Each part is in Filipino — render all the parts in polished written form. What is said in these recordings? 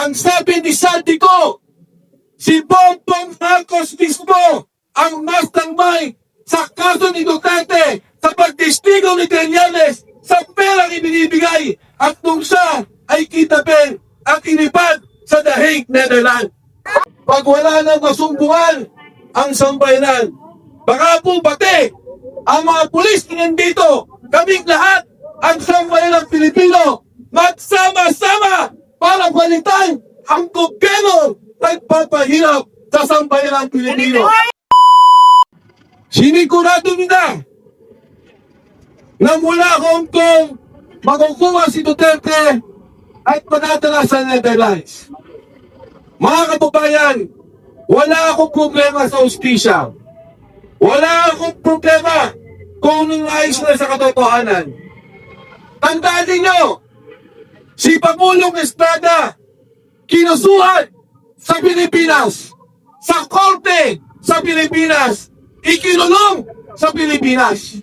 Ang sabi ni Saldico, si Bongbong Marcos mismo ang mastermind sa kaso ni Duterte sa pagtestigo ni Trillanes sa perang ibinibigay at nung siya ay kidnapin at inipad sa The Hague, Netherlands. Pag wala nang masumbungan ang sambayanan, baka po pati ang mga pulis nandito, kaming lahat, ang sambayanang Pilipino, magsama-sama para balitan ang gobyerno nagpapahirap sa sambayanang Pilipino. Sinigurado nila na mula Hong Kong makukuha si Duterte at manatala sa Netherlands. Mga kababayan, wala akong problema sa hustisya. Wala akong problema kung anong ayos na sa katotohanan. Tandaan ninyo, si Pangulong Estrada kinusuhan sa Pilipinas, sa korte sa Pilipinas, ikinulong sa Pilipinas.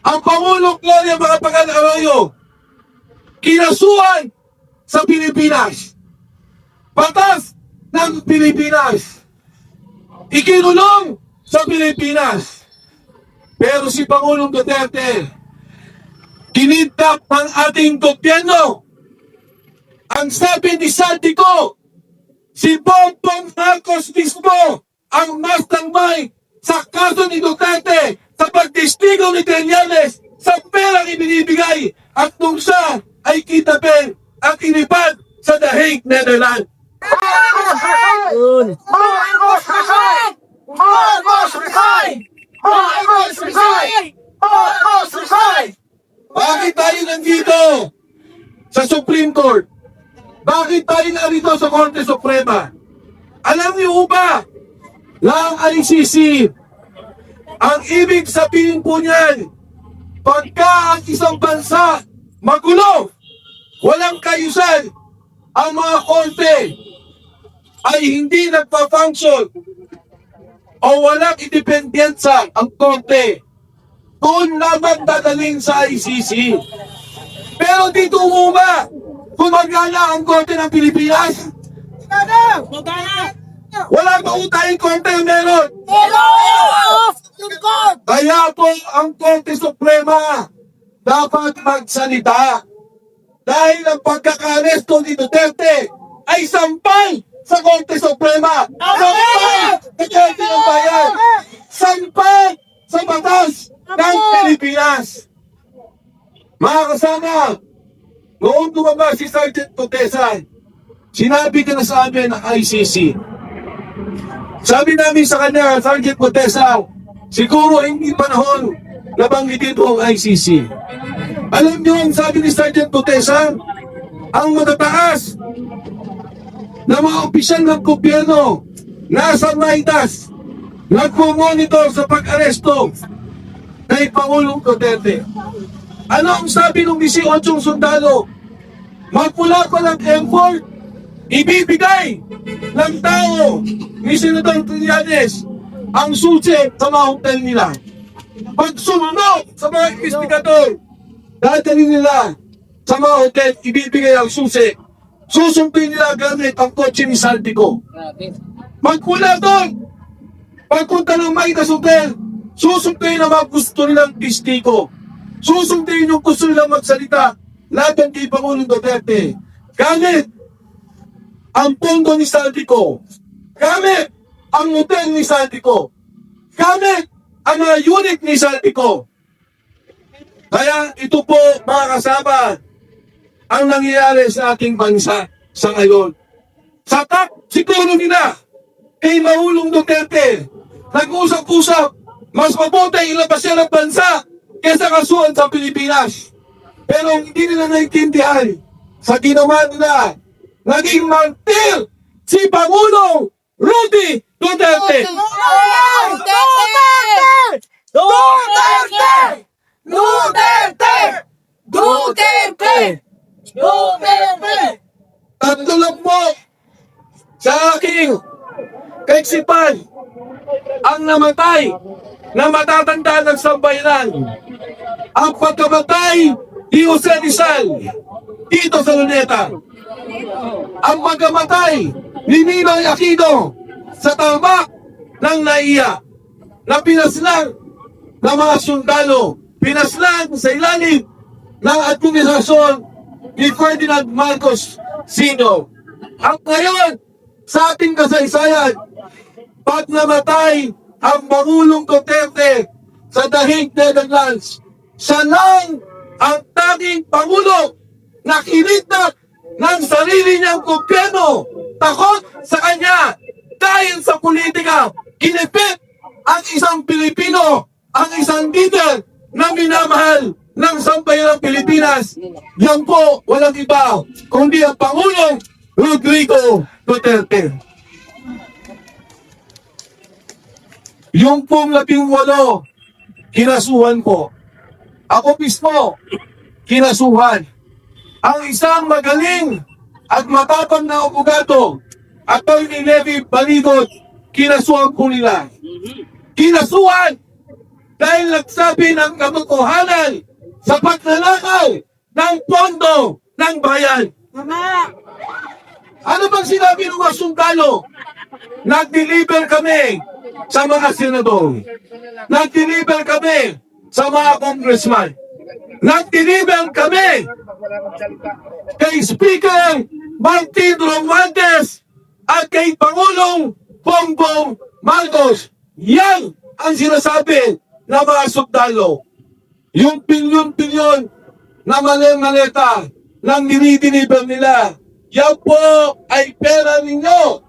Ang Pangulong Gloria Macapagal Arroyo kinasuhan sa Pilipinas. Batas ng Pilipinas. Ikinulong sa Pilipinas. Pero si Pangulong Duterte, kinidnap ng ating gobyerno. Ang sabi ni Saldico, si Bongbong Marcos mismo ang mastermind sa kaso ni Duterte sa pagtestigo ni Trillanes sa perang ibinibigay at nung siya ay kidnapin at inipad sa The Hague, Netherlands. Marcos resign! Marcos resign! Marcos resign! Marcos resign! Bakit tayo nandito sa Supreme Court? Bakit tayo narito sa Korte Suprema? Alam niyo ba na ang ICC, ang ibig sabihin po niyan, pagka ang isang bansa magulo, walang kayusan, ang mga korte ay hindi nagpa-function o walang independensa ang korte, doon naman dadaling sa ICC. Pero dito ba gumagana ang korte ng Pilipinas? Wala ba tayong korte meron? Kaya po ang Korte Suprema dapat magsalita dahil ang pagkakaresto ni Duterte ay sampay sa Korte Suprema. Sampay sa Korte ng Bayan. Sampay sa batas ng Pilipinas. Mga kasama, noong lumabas si Sergeant Tutesan, sinabi ka na sa amin ng ICC. Sabi namin sa kanya, Sergeant Tutesan, siguro hindi panahon na banggitin po ang ICC. Alam niyo ang sabi ni Sergeant Tutesan, ang matataas na mga opisyal ng gobyerno nasa Maitas nagpo-monitor sa pag-aresto kay Pangulong Duterte. Ano ang sabi ng 18 sundalo? Magmula pa ng effort, ibibigay ng tao ni Senador Trillanes ang susi sa mga hotel nila. Pag sumunod sa mga investigador, dadalhin nila sa mga hotel, ibibigay ang susi. Susumpin nila gamit ang kotse ni Saldico. Magmula doon, pagpunta ng Maitas Hotel, susumpin ang mga gusto nilang testigo. Susumpin yung gusto nilang magsalita laban kay Pangulong Duterte. Gamit ang pondo ni Saldico. Gamit ang hotel ni Saldico. Gamit ang mga unit ni Saldico. Kaya ito po mga kasama ang nangyayari sa ating bansa sa ngayon. Sa top siguro nila kay Pangulong Duterte, nag-usap-usap, mas mabuti ilabas siya ng bansa kaysa kasuhan sa Pilipinas. Pero hindi nila naintindihan sa ginawa nila. Naging martir si Pangulong Rudy Duterte. Duterte! Duterte! Duterte! Duterte! Tatlo lang po sa aking kaisipan ang namatay na matatanda ng sambayanan. Ang pagkamatay ni Jose Rizal, dito sa Luneta. Ang pagkamatay ni Ninoy Aquino sa tamak ng NAIA na pinaslang ng mga sundalo, pinaslang sa ilalim ng administrasyon ni Ferdinand Marcos Sr. At ngayon, sa ating kasaysayan, pag namatay ang Pangulong Duterte sa dahig Netherlands, siya lang ang tanging Pangulo na kinidnap ng sarili niyang gobyerno. Takot sa kanya dahil sa politika, kinipit ang isang Pilipino, ang isang leader na minamahal ng sambayan ng Pilipinas. Yan po, walang iba, kundi ang Pangulong Rodrigo Duterte. Yung pong 18, kinasuhan ko. Ako mismo, kinasuhan. Ang isang magaling at matapang na abogado, Atty. Levi Baligot, kinasuhan po nila. Kinasuhan dahil nagsabi ng katotohanan sa pagnanakaw ng pondo ng bayan. Ano bang sinabi ng mga sundalo? Nag-deliver kami sa mga senador. Nag-deliver kami sa mga congressman. Nag-deliver kami kay Speaker Martin Romualdez at kay Pangulong Bongbong Marcos. Yan ang sinasabi ng mga sundalo. Yung bilyon-bilyon na maleta ng dinideliver nila, yan po ay pera ninyo.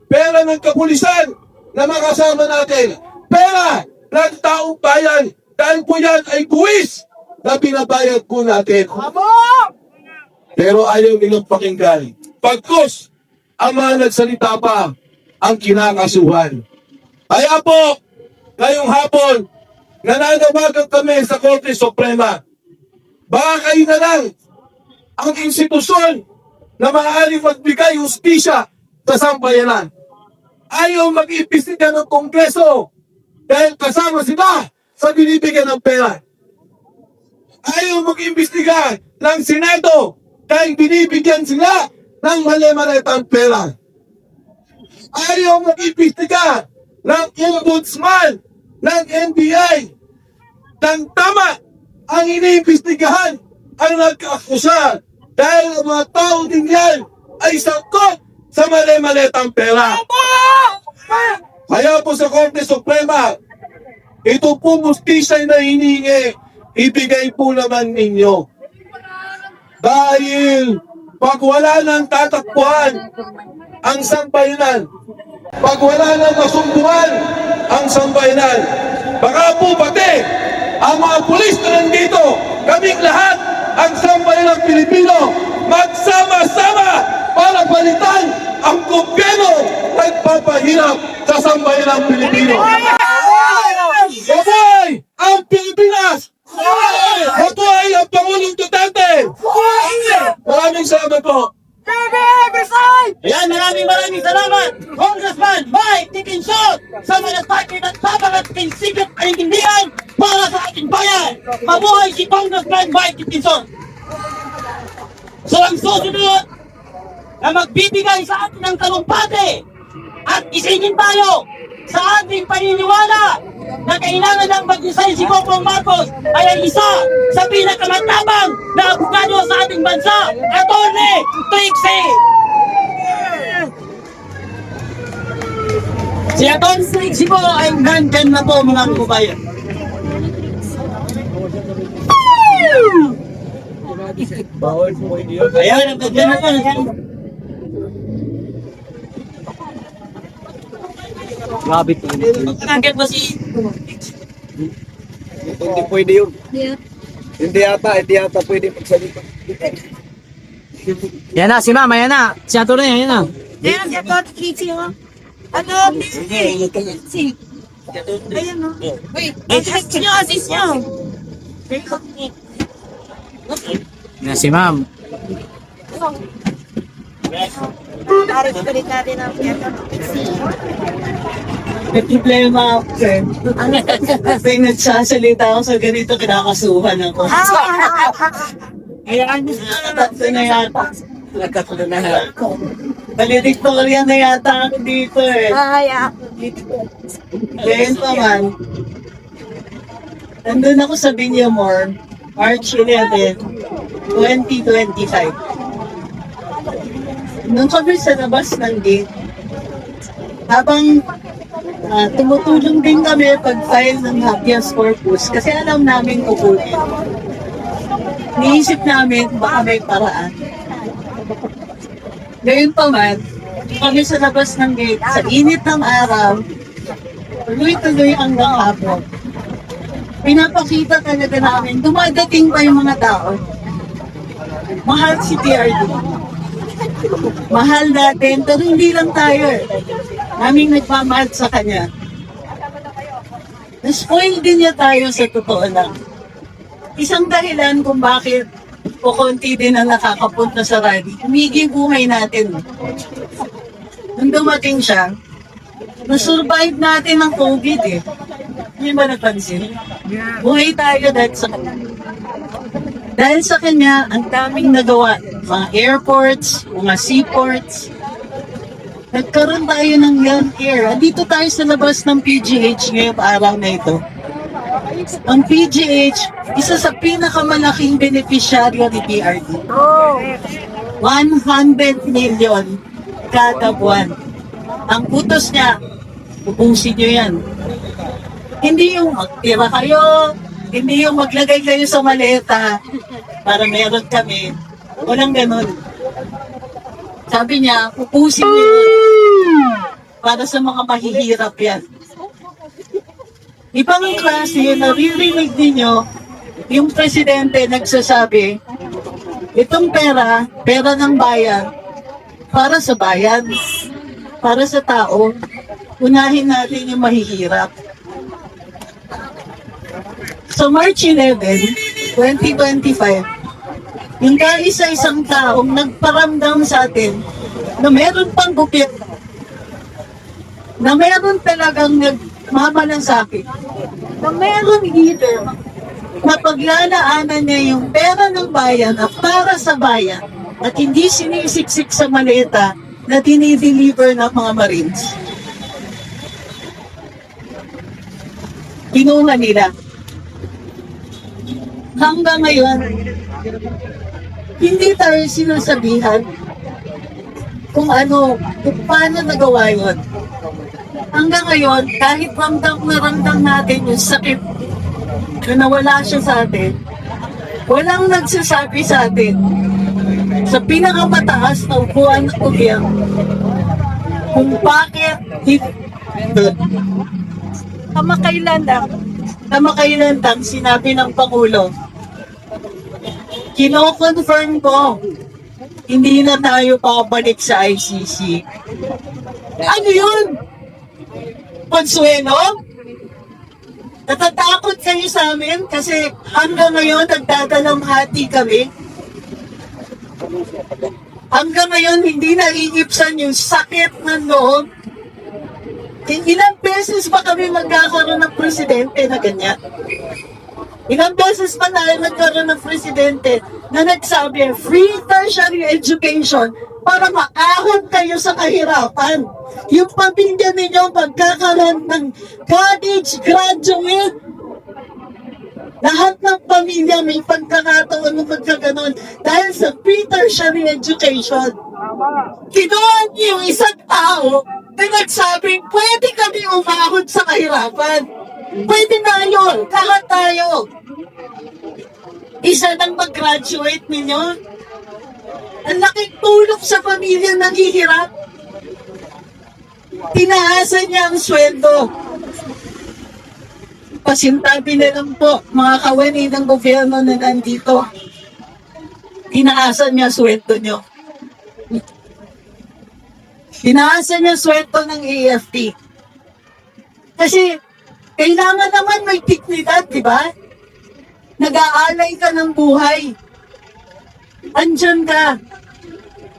Pera ng kapulisan na makasama natin. Pera ng taong bayan. Dahil po yan ay buwis na binabayad po natin. Pero ayaw nilang pakinggan. Pagkus, ang mga nagsalita pa ang kinakasuhan. Kaya po, ngayong hapon, nananawagan kami sa Korte Suprema. Baka kayo na lang ang institusyon na maaaring magbigay hustisya sa sambayanan. Ayaw mag-imbestiga ng Kongreso dahil kasama sila sa binibigyan ng pera. Ayaw mag-imbestiga ng Senado dahil binibigyan sila ng mali-malitang pera. Ayaw mag-imbestiga ng Ombudsman, ng NBI, ng tama ang iniimbestigahan ang nagkaakusa dahil ang mga tao din yan ay sangkot sa mali-malitang pera. Kaya po sa Korte Suprema, ito po hustisya na hinihingi, ibigay po naman ninyo. Dahil pag wala nang tatakbuhan ang sambayanan, pag wala nang masumbuhan ang sambayanan, baka po pati ang mga pulis na nandito, kaming lahat, ang sambayanang Pilipino, magsama-sama para palitan ang gobyerno nagpapahirap sa sambayanang Pilipino. Mabuhay ang Pilipinas! Mabuhay ang Pangulong Duterte! Maraming salamat po. Ayan, maraming salamat, Congressman Mike Dickinson, sa malasakit at tapang at prinsipyo at kaintindihan para sa ating bayan. Mabuhay si Congressman Mike Dickinson. So ang susunod na magbibigay sa atin ng talumpati at isingin tayo sa ating paniniwala na kailangan ng mag-design si Bongbong Marcos ay ang isa sa pinakamatapang na abogado sa ating bansa, Atty. Trixie. Si Atty. Trixie po ay nandyan na po mga kababayan. Ayan, ang nandyan na po. Grabe po. Magkakagad ba si... Hindi pwede yun. Hindi yata pwede magsalita. Yan na, si Mama, yan na. Si Ato na yan na. Ayan, si Ato Trixie, oh. Ato Trixie. Ayan, oh. Wait, assist nyo. Yan si Ma'am. Aris balik natin ang Ato Trixie. May problema ako, friend. Pag nagsasalita ako sa ganito, kinakasuhan ako. Hayaan niyo sila tatlo na yata. Nagkatulo na yata. Valedictorian na yata ako dito eh. Ay, ako. Ngayon pa man, nandun ako sa Villamor, March 11, 2025. Nung kami sa labas ng gate, habang tumutulong din kami pag-file ng habeas corpus kasi alam namin kukunin. Niisip namin baka may paraan. Ngayon pa man, kami sa labas ng gate, sa init ng araw, tuloy-tuloy hanggang hapon. Pinapakita talaga namin, dumadating pa yung mga tao. Mahal si PRD. Mahal natin, pero hindi lang tayo eh. Naming nagmamahal sa kanya. Na-spoil din niya tayo sa totoo lang. Isang dahilan kung bakit o konti din ang nakakapunta sa rally, humiging buhay natin. Nung dumating siya, na-survive natin ang COVID eh. Hindi ba napansin? Buhay tayo dahil sa kanya. Dahil sa kanya, ang daming nagawa. Mga airports, mga seaports. Nagkaroon tayo ng young air. Andito tayo sa labas ng PGH ngayong araw na ito. Ang PGH, isa sa pinakamalaking beneficiaryo ni PRD. 100 million kada buwan. Ang utos niya, ubusin niyo yan. Hindi yung magtira kayo, hindi yung maglagay kayo sa maleta para meron kami. Walang ganun. Sabi niya, ubusin niyo para sa mga mahihirap yan. Ibang klase, naririnig ninyo, yung presidente nagsasabi, itong pera, pera ng bayan, para sa bayan, para sa tao, unahin natin yung mahihirap. So March 11, 2025, yung kaisa-isang taong nagparamdam sa atin na meron pang gobyerno, na meron talagang nagmamalasakit, na meron leader na paglalaanan niya yung pera ng bayan at para sa bayan at hindi sinisiksik sa maleta na dinideliver ng mga Marines. Kinuha nila. Hanggang ngayon, hindi tayo sinasabihan kung paano nagawa yun. Hanggang ngayon, kahit ramdam na ramdam natin yung sakit na nawala siya sa atin, walang nagsasabi sa atin sa pinakamataas na upuan ng gobyerno kung bakit kamakailan lang sinabi ng Pangulo, kino-confirm ko, hindi na tayo pabalik sa ICC. Ano yun? Consuelo? Natatakot kayo sa amin kasi hanggang ngayon nagdadalamhati kami. Hanggang ngayon hindi naiipsan yung sakit ng loob. Ilang beses ba kami magkakaroon ng presidente na ganyan? Ilang beses pa tayo nagkaroon ng presidente na nagsabi, free tertiary education para maahon kayo sa kahirapan. Yung pamilya ninyo magkakaroon ng college graduate. Lahat ng pamilya may pagkakataon ng magkaganon dahil sa free tertiary education. Kinuha niyo yung isang tao na nagsabing pwede kami umahon sa kahirapan. Pwede na yun, lahat tayo. Isa nang mag-graduate ninyo. Ang laking tulong sa pamilya naghihirap. Tinaasan niya ang sweldo. Pasintabi na lang po, mga kawani ng gobyerno na nandito. Tinaasan niya sweldo niyo. Tinaasan niya sweldo ng AFP. Kasi, kailangan naman may dignidad, di ba? Nag-aalay ka ng buhay. Andyan ka.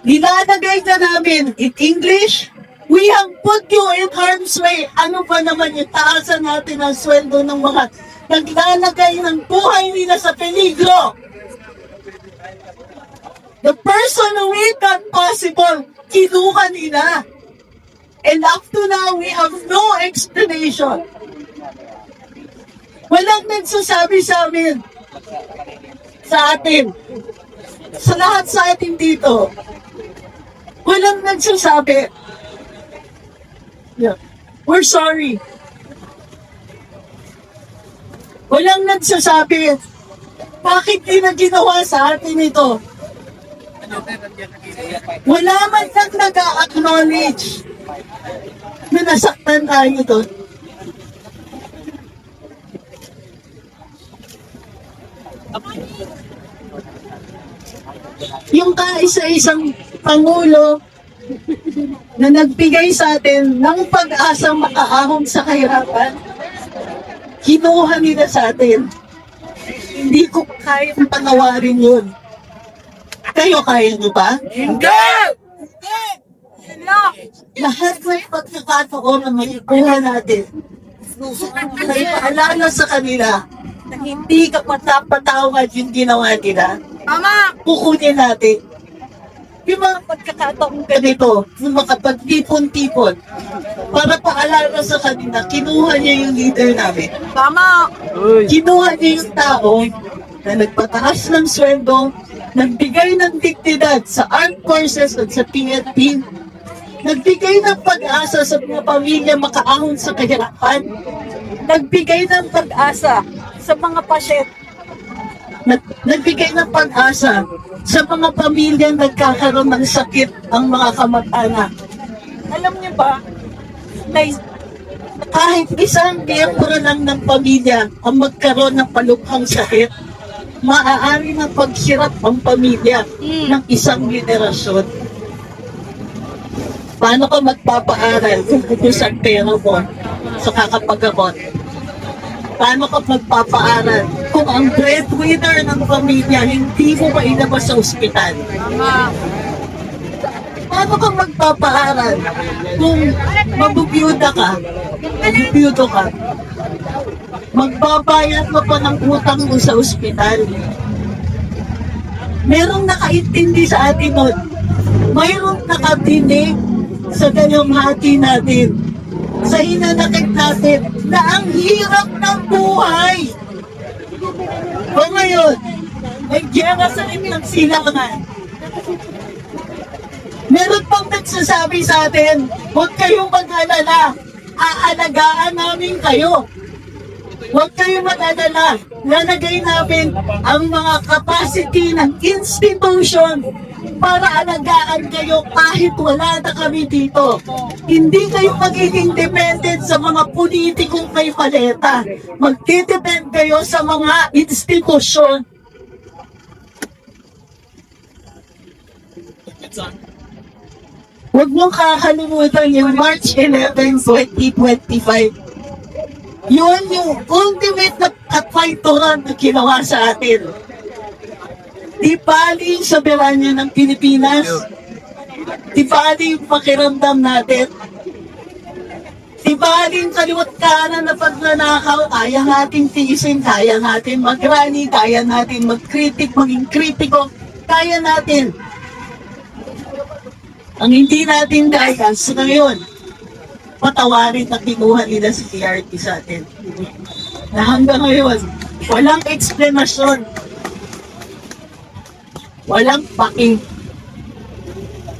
Nilalagay ka namin in English, we have put you in harm's way. Ano ba naman yung taasan natin ang sweldo ng mga naglalagay ng buhay nila sa peligro? The person who made that possible, kinuha nila. And up to now, we have no explanation. Walang nagsasabi sa amin, sa atin, sa lahat sa atin dito. Walang nagsasabi. Yeah. We're sorry. Walang nagsasabi. Bakit di na ginawa sa atin ito? Wala man lang nag-acknowledge na nasaktan tayo doon. Yung kaisa-isang Pangulo na nagbigay sa atin ng pag-asang makaahon sa kahirapan, kinuha nila sa atin. Hindi ko kayang panawarin yun. Kayo kaya nyo ba? Hindi! Lahat ng pagkakataon na maikuha natin, may paalala sa kanila na hindi ka patapatawad yung ginawa nila. Mama! Kukunin natin. Yung mga pagkakataong ganito, yung makapagtipon-tipon, para paalala sa kanila, kinuha niya yung leader namin. Tama! Kinuha niya yung tao na nagpataas ng sweldo, nagbigay ng dignidad sa armed forces at sa PNP, nagbigay ng pag-asa sa mga pamilya makaahon sa kahirapan, nagbigay ng pag-asa sa mga pasyente, nagbigay ng pag-asa sa mga pamilya nagkakaroon ng sakit ang mga kamag-anak. Alam niyo ba, na kahit isang miyembro lang ng pamilya ang magkaroon ng palukhang sakit, maaari na paghirap ang pamilya ng isang generasyon. Paano ka magpapaaral kung ubus ang pera mo sa kakapagamot? Paano ka magpapaaral kung ang breadwinner ng pamilya hindi mo mailabas sa ospital? Tama! Paano ka magpapaaral kung mabubiyuda ka, mabubiyudo ka, magbabayad mo pa ng utang mo sa ospital? Merong nakaintindi sa atin nun. Mayroong nakatinig sa dalamhati natin, sa hinanakit natin, na ang hirap ng buhay. O ngayon, may giyera sa ng silangan. Meron pang nagsasabi sa atin, huwag kayong mag-alala, aalagaan namin kayo. Huwag kayong mag-alala, lalagay namin ang mga capacity ng institution para alagaan kayo kahit wala na kami dito. Hindi kayo magiging dependent sa mga politikong may paleta. Magdidepend kayo sa mga institusyon. Huwag mong kakalimutan yung March 11, 2025. Yun yung ultimate na katwayturan na ginawa sa atin. Di bali yung soberanya ng Pilipinas. Di bali yung pakiramdam natin. Di bali yung kaliwat kanan na pagnanakaw. Kaya natin tiisin, kaya natin mag-rally, kaya natin mag-critic, maging kritiko. Kaya natin. Ang hindi natin kaya sa ngayon, patawarin na kinuha nila si PRT sa atin. Na hanggang ngayon, walang explanation. Walang paking.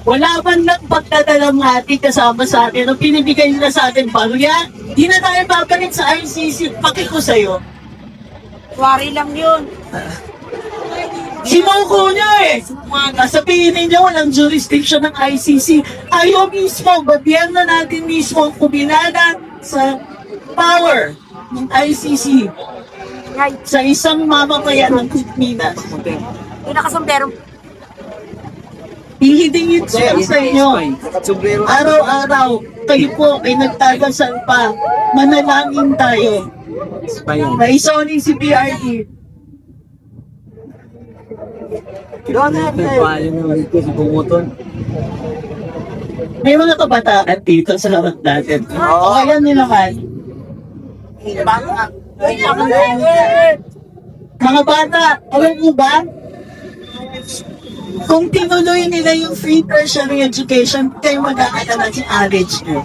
Wala man lang pagdadalamhati kasama sa atin. Ang pinibigay nila sa atin, barya, di na tayo babalik sa ICC. Paki ko sa'yo. Wari lang yun. Sinuko niya eh. Sabihin ninyo, walang jurisdiction ng ICC. Ayaw mismo, gobyerno natin mismo kuminada sa power ng ICC Right. sa isang mamamayan ng Pilipinas. Yung nakasombrero. Hihidingin siya sa inyo. Araw-araw, kayo po ay nagtagasal pa. Manalangin tayo. Naisoning si PRT. May mga kabataan dito sa harap natin. Kaya nila naman. Mga bata, alam mo ba? Kung tinuloy nila yung free tertiary education, kayo mag-aalala si average nyo.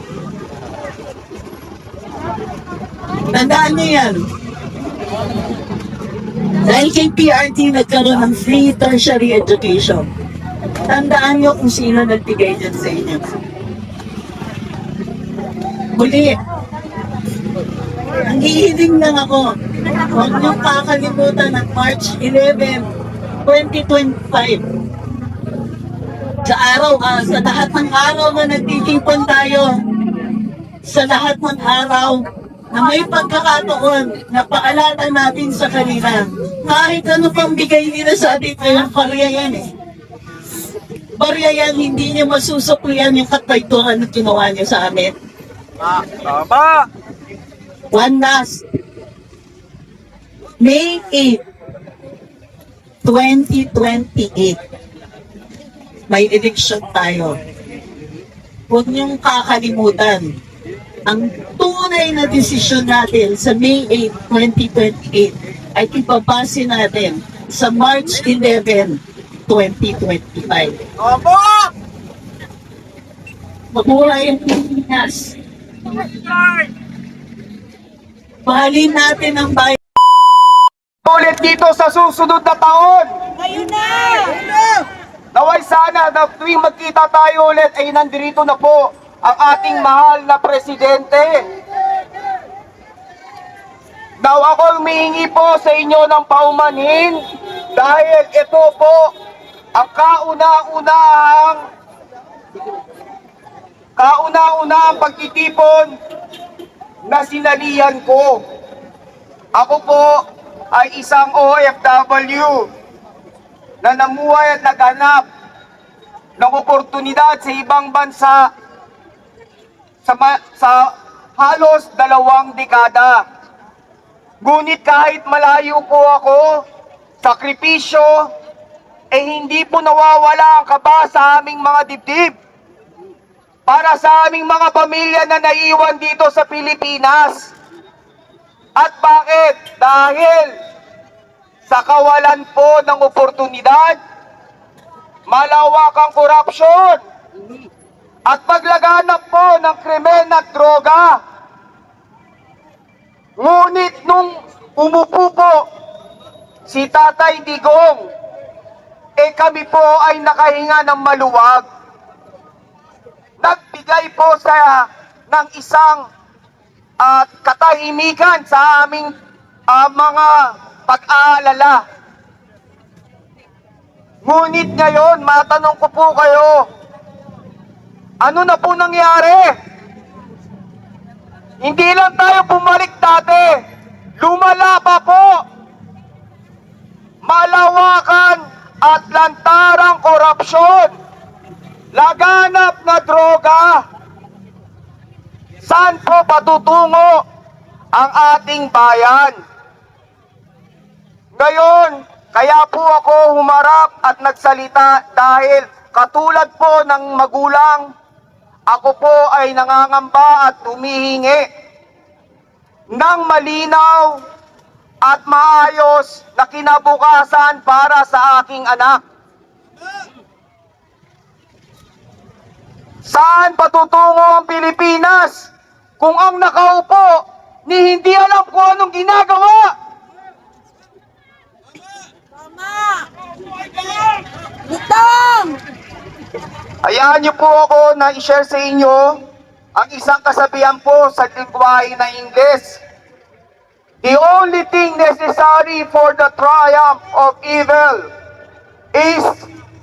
Tandaan nyo yan. Dahil kay PRT nagkaroon ng free tertiary education. Tandaan nyo kung sino nagbigay dyan sa inyo. Muli, ang hihiling lang ako, huwag niyong kakalimutan ng March 11, 2025. Sa araw, sa lahat ng araw na nagtitipon tayo, sa lahat ng araw na may pagkakataon na paalala natin sa kanila, kahit ano pang bigay nila sa atin, ay barya yan eh. Barya yan, hindi niya masusuklian yung kataytuhan na ginawa niya sa amin. Tama! One last. May 8, 2028. May election tayo. Huwag niyong kakalimutan. Ang tunay na desisyon natin sa May 8, 2028 ay ipabase natin sa March 11, 2025. Tama! Mabuhay ang Pilipinas. Mahalin natin ang bayan. Ulit dito sa susunod na taon. Ngayon na! Naway sana na tuwing magkita tayo ulit ay nandirito na po ang ating mahal na presidente. Daw ako humihingi po sa inyo ng paumanhin dahil ito po ang kauna-unahang pagtitipon na sinalihan ko. Ako po ay isang OFW na namuhay at naghanap ng oportunidad sa ibang bansa sa halos 2 dekada. Ngunit kahit malayo po ako, sakripisyo, hindi po nawawala ang kaba sa aming mga dibdib para sa aming mga pamilya na naiwan dito sa Pilipinas. At bakit? Dahil sa kawalan po ng oportunidad, malawakang korupsyon, at paglaganap po ng krimen at droga. Ngunit nung umupo po si Tatay Digong, kami po ay nakahinga ng maluwag. Nagbigay po ng isang katahimikan sa aming mga pag-aalala. Ngunit ngayon, matanong ko po kayo, ano na po nangyari? Hindi lang tayo bumalik dati, lumala pa po. Malawakan at lantarang korupsyon, laganap na droga. Saan po patutungo ang ating bayan? Ngayon, kaya po ako humarap at nagsalita dahil katulad po ng magulang, ako po ay nangangamba at humihingi ng malinaw at maayos na kinabukasan para sa aking anak. Saan patutungo ang Pilipinas kung ang nakaupo ni hindi alam kung anong ginagawa? Butang! Hayaan niyo po ako na i-share sa inyo ang isang kasabihan po sa lingwahe na Ingles. The only thing necessary for the triumph of evil is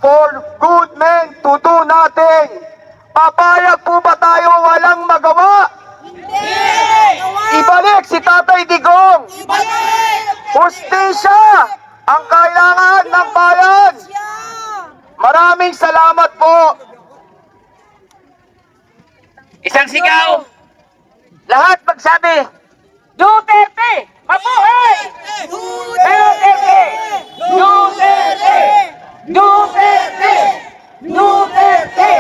for good men to do nothing. Papayag po ba tayo walang magawa? Ibalik si Tatay Digong. Hustisya ang kailangan ng bayan. Maraming salamat po. Isang sigaw. Lahat magsabi, Duterte! Mabuhay! Duterte! Duterte! Duterte! Duterte!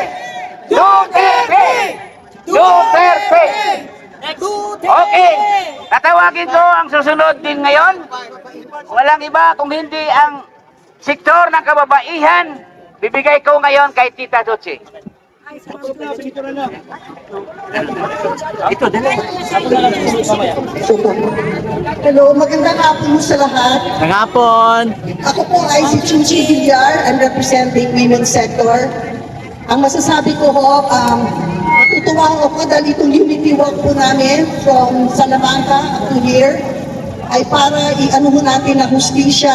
Duterte! Duterte! Okay, tatawagin ko ang susunod din ngayon. Walang iba kung hindi ang sektor ng kababaihan Bibigay ko ngayon kay Tita Dutsi. Hello, magandang hapon mo sa lahat. Kagapon! Ako po ay si Chuchi Villar, I'm representing women's sector. Ang masasabi ko ho, natutuwa ako dahil itong unity walk po namin from Salamanca to here ay para i-ano ho natin ang hustisya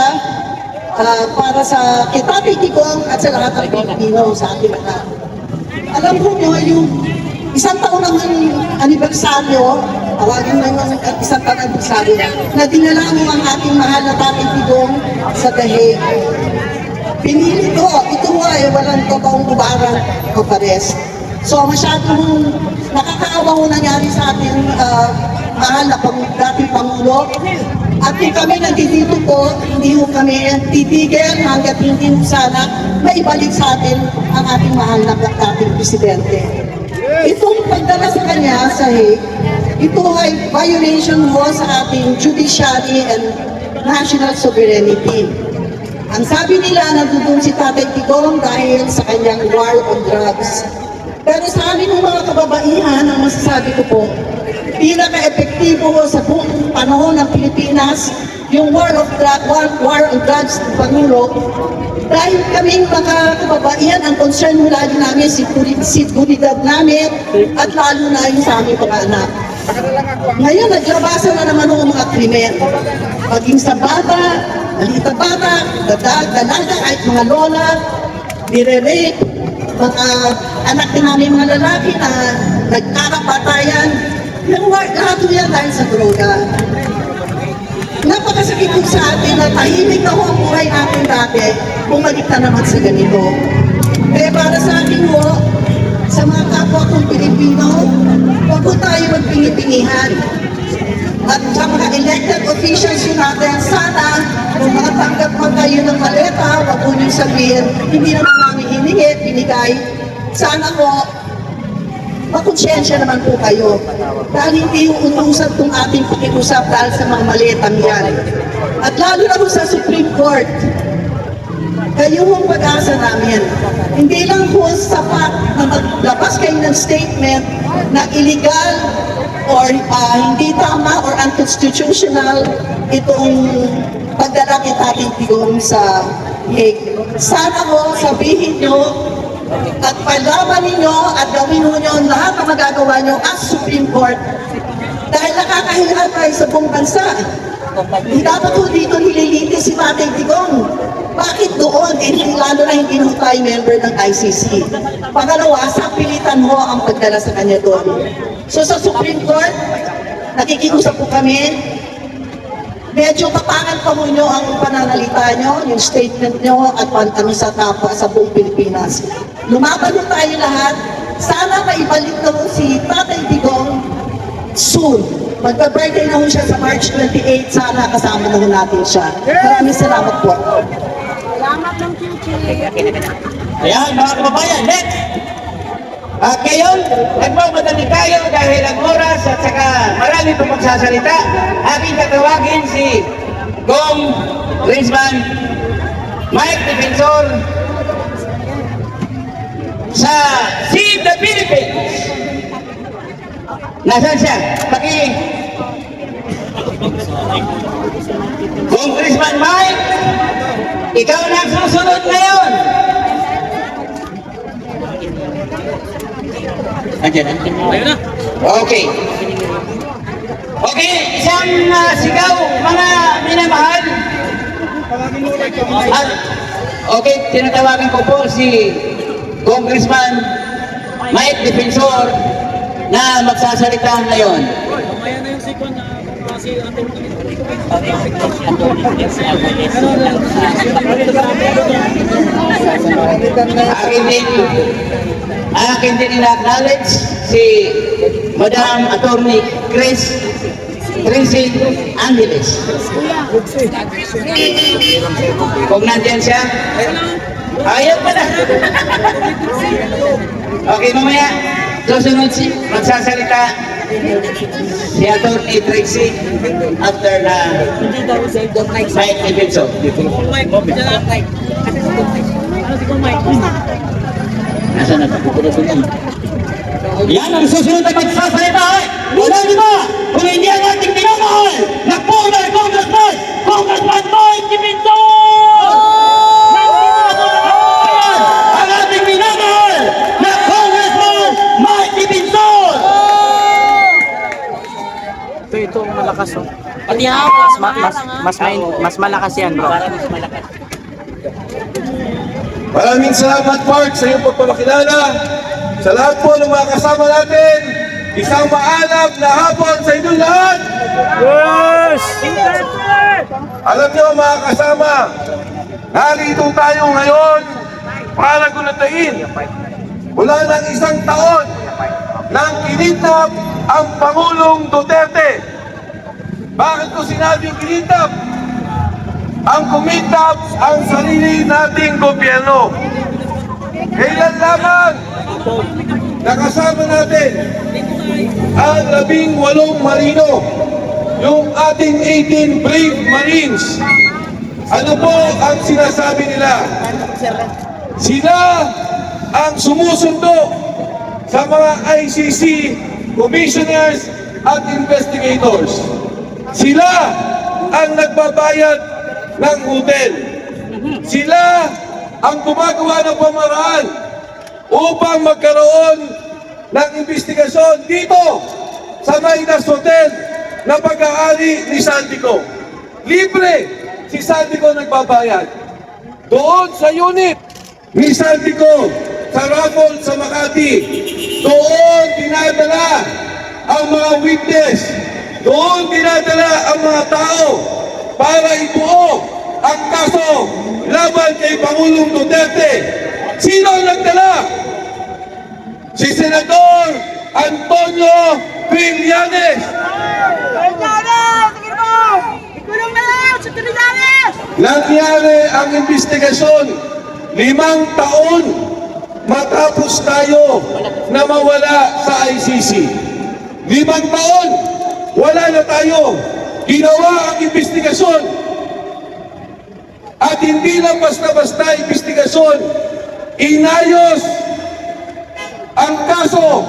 para sa Tatay Digong at sa lahat ng Pilipino sa ating lahat. Alam ko nyo, yung isang taon naman anibersaryo, tawagin mo yung isang taon anibersaryo, na dinala mo ang ating mahal na Tatay Digong sa The Hague. Pinili ko, ito ay walang totoong ubarang of arrest. So masyadong nakakaawa ho nangyari sa ating mahal na dating Pangulo. At kung kami nandito po, hindi ho kami titigil hanggat hindi ho sana maibalik sa atin ang ating mahal na dating Presidente. Itong pagdala sa kanya sa Hague, ito ay violation ho sa ating judiciary and national sovereignty. Ang sabi nila, nandun si Tatay Digong dahil sa kanyang war on drugs. Pero sa amin ng mga kababaihan, ang masasabi ko po, pinaka-epektibo sa buong panahon ng Pilipinas, yung war on drugs ng Pangulo, dahil kaming mga kababaihan, ang concern mo lagi namin si seguridad namin at lalo na yung sa aming mga anak. Ngayon, naglabasan na naman ang mga krimen. Maging sa bata, maliit na bata, dalaga, kahit mga lola, nire-rape, mga anak din namin mga lalaki na nagkakapatayan. Lahat yan dahil sa droga. Napakasakit po sa atin na tahimik na ho ang buhay natin dati kung maligtan naman sa ganito. Kaya para sa akin ho, sa mga kapwa kong Pilipino, huwag po tayo magpinipinihan. At sa mga elected officials yun natin, sana kung makatanggap man kayo ng maleta, huwag po niyong sabihin, hindi naman namin hiningi, binigay. Sana po, makonsyensya naman po kayo. Dahil hindi yung utusan itong ating pakiusap dahil sa mga maletang yan. At lalo na po sa Supreme Court, kayo ang pag-asa namin. Hindi lang po sapat na maglabas kayo ng statement na illegal or hindi tama or unconstitutional itong pagdala kay Tatay Digong sa Hague. Sana po sabihin nyo at palaban ninyo at gawin nyo lahat ng magagawa nyo as Supreme Court dahil nakakahiya tayo sa buong bansa. Hindi dapat po dito nililitis si Tatay Digong. Bakit doon? Lalo na hindi mo tayo member ng ICC. Pangalawa, sa pilitan mo ang pagdala sa kanya doon. So sa Supreme Court, nakikiusap po kami, medyo papangan pa mo nyo ang pananalita nyo, yung statement nyo at ano sa kapwa sa buong Pilipinas. Lumaban mo tayo lahat. Sana maibalik na mo si Tatay Digong soon. Magpa-birthday na ho siya sa March 28. Sana kasama na ho natin siya. Maraming salamat po. Ayan, mga kababayan, next! At ngayon, nagmamadali tayo dahil ang oras at saka marami pong magsasalita. Aking tatawagin si Congressman Mike Defensor sa Save the Philippines. Nasaan siya? Congressman Mike, ikaw na ang susunod ngayon. Ayun na. Okay. Okay, isang sigaw, mga minamahal. At, okay, tinatawagan ko po si Congressman Mike Defensor na magsasalita ngayon. Akin din ina-acknowledge si Madam Attorney Tracy Angeles. Kung nandiyan siya, ayaw pa na. Okay, mamaya, susunod magsasalita si Attorney Tracy after na Mike Defensor. Yan ang susunod na magsasalita ay walang iba kung hindi ang ating minamahal na former Congressman Mike Dipinson! Ang ating minamahal na Congressman Mike Dipinson! Ito malakas oh. Pati ha, Mas malakas yan bro. Maraming salamat, Mark, sa iyong pagpapakilala. Sa lahat po ng mga kasama natin, isang maalam na hapon sa inyong lahat. Yes! Alam niyo mga kasama, narito tayo ngayon para gulatain. Wala ng isang taon nang kinidnap ang Pangulong Duterte. Bakit ko sinabing kinidnap? Ang kumidnap ang sarili nating gobyerno. Kailan lamang nakasama natin ang 18 marino, yung ating 18 brave Marines. Ano po ang sinasabi nila? Sila ang sumusundo sa mga ICC commissioners at investigators. Sila ang nagbabayad ng hotel. Sila ang gumagawa ng pamaraan upang magkaroon ng investigasyon dito sa Maynas Hotel na pag-aari ni Sandico. Libre si Sandico nagbabayad. Doon sa unit ni Sandico sa Raffles sa Makati, doon dinadala ang mga witness, doon dinadala ang mga tao para ibuo ang kaso laban kay Pangulong Duterte. Sino ang nagdala? Si Senador Antonio Trillanes. Nangyari ang investigasyon 5 taon matapos tayo na mawala sa ICC. 5 taon, wala na tayo. Ginawa ang investigasyon. At hindi lang basta-basta investigasyon. Inayos ang kaso.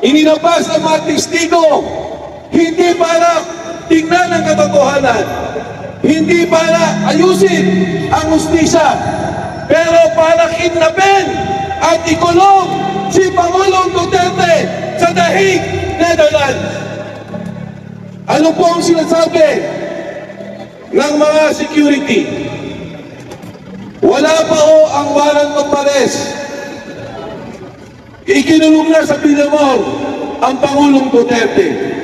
Ininabas ang mga testigo. Hindi para tingnan ang katotohanan. Hindi para ayusin ang hustisya. Pero para kidnapin at ikulong si Pangulong Duterte sa Dahig, Netherlands. Ano po ang sinasabi ng mga security? Wala pa ho ang warrant of arrest. Ikinulong na sa Pinamor ang Pangulong Duterte.